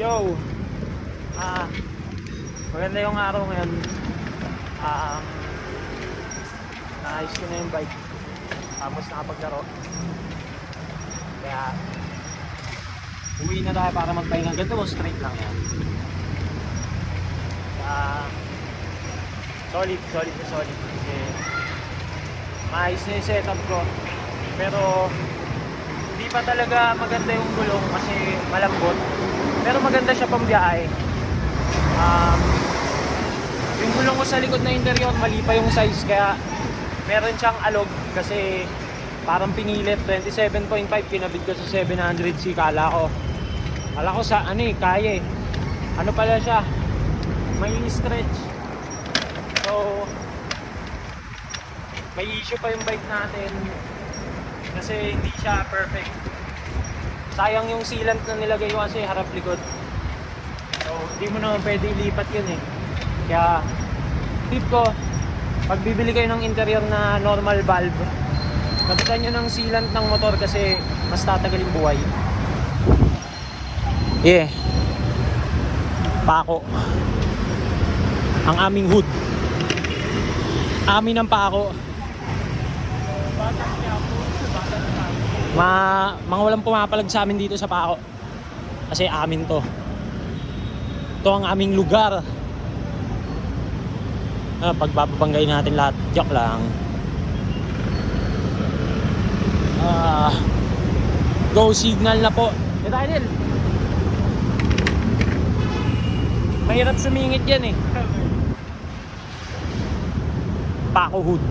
Yo! Maganda yung araw ngayon. Naayos ko na yung bike. Tapos nakapaglaro. Kaya uwi na tayo para magpahinga. Ganito mo, straight lang yan. Solid. Kasi maayos na yung setup ko. Pero hindi pa talaga maganda yung gulong kasi malambot. Pero maganda siya pang biyahe. Yung gulong ko sa likod na interior, mali pa yung size, kaya meron siyang alog kasi parang pinilit. 27.5 kinabit ko sa 700C. Kala ko sa kaya eh. Ano pala siya, may stretch. So may issue pa yung bike natin kasi hindi siya perfect. Sayang yung sealant na nilagay ko kasi harap likod. So hindi mo naman pwede ilipat yun eh. Kaya tip ko, pag bibili kayo ng interior na normal valve, kapitan nyo ng sealant ng motor kasi mas tatagal yung buhay. Yeah. Pako. Ang aming hood. Amin ang pako. Mga walang pumapalag sa amin dito sa pako. Kasi amin to. Ito ang aming lugar. Pagbababanggayin natin lahat. Joke lang. Go signal na po. Daniel, mahirap sumingit yan eh. Pako hood.